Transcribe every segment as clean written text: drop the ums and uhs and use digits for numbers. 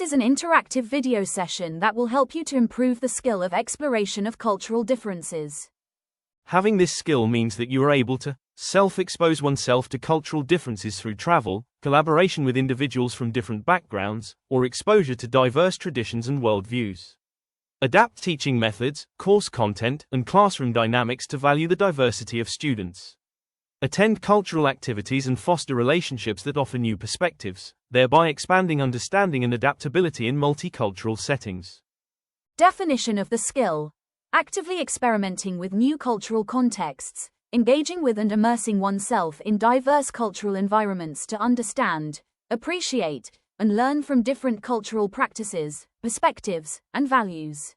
This is an interactive video session that will help you to improve the skill of exploration of cultural differences. Having this skill means that you are able to self-expose oneself to cultural differences through travel, collaboration with individuals from different backgrounds, or exposure to diverse traditions and worldviews. Adapt teaching methods, course content, and classroom dynamics to value the diversity of students. Attend cultural activities and foster relationships that offer new perspectives, thereby expanding understanding and adaptability in multicultural settings. Definition of the skill: actively experimenting with new cultural contexts, engaging with and immersing oneself in diverse cultural environments to understand, appreciate, and learn from different cultural practices, perspectives, and values.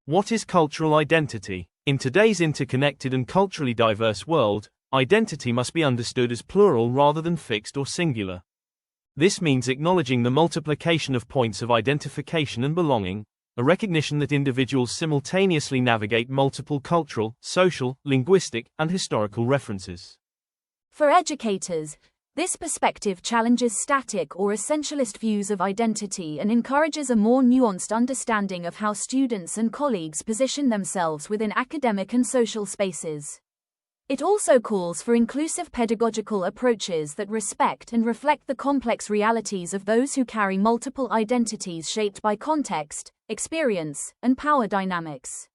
What is cultural identity? In today's interconnected and culturally diverse world, identity must be understood as plural rather than fixed or singular. This means acknowledging the multiplication of points of identification and belonging, a recognition that individuals simultaneously navigate multiple cultural, social, linguistic, and historical references. For educators, this perspective challenges static or essentialist views of identity and encourages a more nuanced understanding of how students and colleagues position themselves within academic and social spaces. It also calls for inclusive pedagogical approaches that respect and reflect the complex realities of those who carry multiple identities shaped by context, experience, and power dynamics.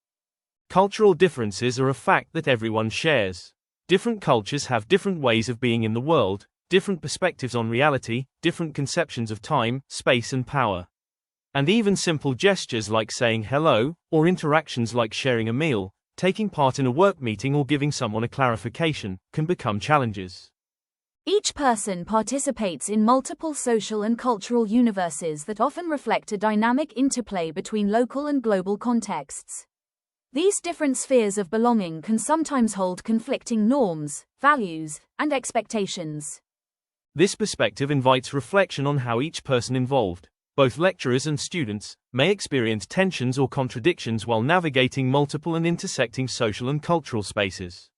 Cultural differences are a fact that everyone shares. Different cultures have different ways of being in the world, different perspectives on reality, different conceptions of time, space, and power. And even simple gestures like saying hello, or interactions like sharing a meal, taking part in a work meeting, or giving someone a clarification, can become challenges. Each person participates in multiple social and cultural universes that often reflect a dynamic interplay between local and global contexts. These different spheres of belonging can sometimes hold conflicting norms, values, and expectations. This perspective invites reflection on how each person involved, both lecturers and students, may experience tensions or contradictions while navigating multiple and intersecting social and cultural spaces.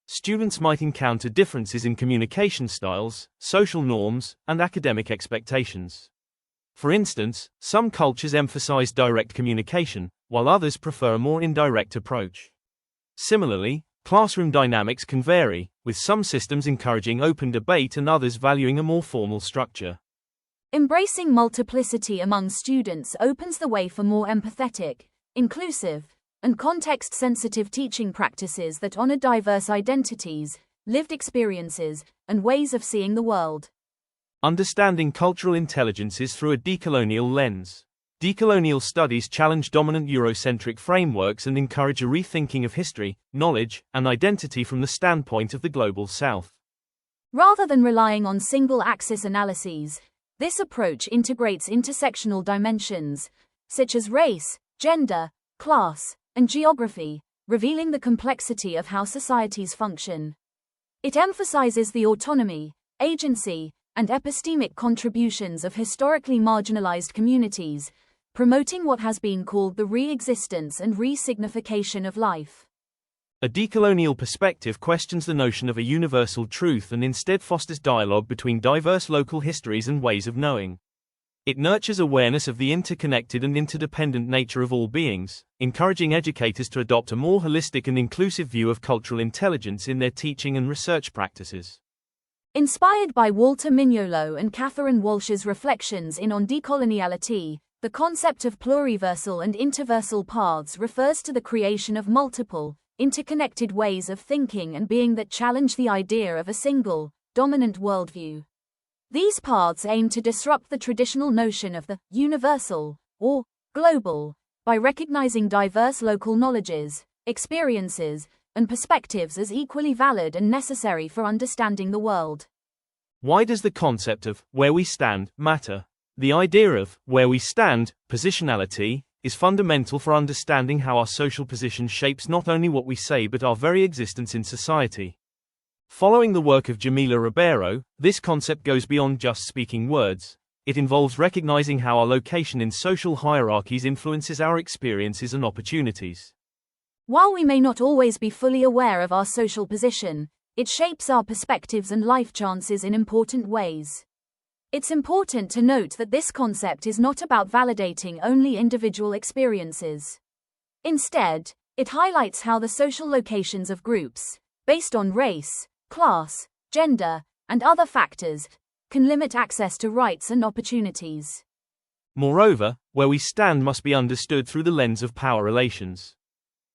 Students might encounter differences in communication styles, social norms, and academic expectations. For instance, some cultures emphasize direct communication, while others prefer a more indirect approach. Similarly, classroom dynamics can vary, with some systems encouraging open debate and others valuing a more formal structure. Embracing multiplicity among students opens the way for more empathetic, inclusive, and context-sensitive teaching practices that honor diverse identities, lived experiences, and ways of seeing the world. Understanding cultural intelligences through a decolonial lens. Decolonial studies challenge dominant Eurocentric frameworks and encourage a rethinking of history, knowledge, and identity from the standpoint of the Global South. Rather than relying on single-axis analyses, this approach integrates intersectional dimensions, such as race, gender, class, and geography, revealing the complexity of how societies function. It emphasizes the autonomy, agency, and epistemic contributions of historically marginalized communities, promoting what has been called the re-existence and re-signification of life. A decolonial perspective questions the notion of a universal truth and instead fosters dialogue between diverse local histories and ways of knowing. It nurtures awareness of the interconnected and interdependent nature of all beings, encouraging educators to adopt a more holistic and inclusive view of cultural intelligence in their teaching and research practices. Inspired by Walter Mignolo and Catherine Walsh's reflections On Decoloniality, the concept of pluriversal and interversal paths refers to the creation of multiple, interconnected ways of thinking and being that challenge the idea of a single, dominant worldview. These paths aim to disrupt the traditional notion of the universal, or global, by recognizing diverse local knowledges, experiences, and perspectives as equally valid and necessary for understanding the world. Why does the concept of where we stand matter? The idea of where we stand, positionality, is fundamental for understanding how our social position shapes not only what we say but our very existence in society. Following the work of Jamila Ribeiro, this concept goes beyond just speaking words. It involves recognizing how our location in social hierarchies influences our experiences and opportunities. While we may not always be fully aware of our social position, it shapes our perspectives and life chances in important ways. It's important to note that this concept is not about validating only individual experiences. Instead, it highlights how the social locations of groups, based on race, class, gender, and other factors, can limit access to rights and opportunities. Moreover, where we stand must be understood through the lens of power relations.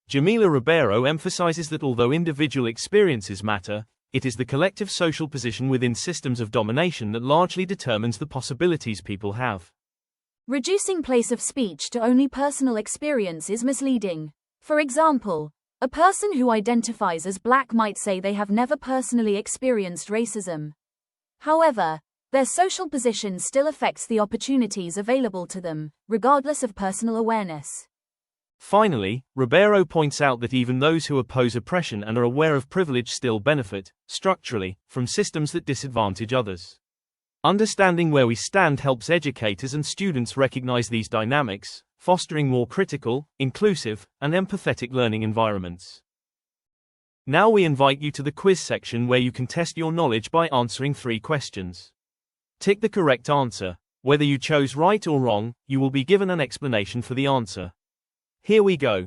Jamila Ribeiro emphasizes that although individual experiences matter, it is the collective social position within systems of domination that largely determines the possibilities people have. Reducing place of speech to only personal experience is misleading. For example, a person who identifies as Black might say they have never personally experienced racism. However, their social position still affects the opportunities available to them, regardless of personal awareness. Finally, Ribeiro points out that even those who oppose oppression and are aware of privilege still benefit, structurally, from systems that disadvantage others. Understanding where we stand helps educators and students recognize these dynamics, fostering more critical, inclusive, and empathetic learning environments. Now we invite you to the quiz section where you can test your knowledge by answering 3 questions. Tick the correct answer. Whether you chose right or wrong, you will be given an explanation for the answer. Here we go.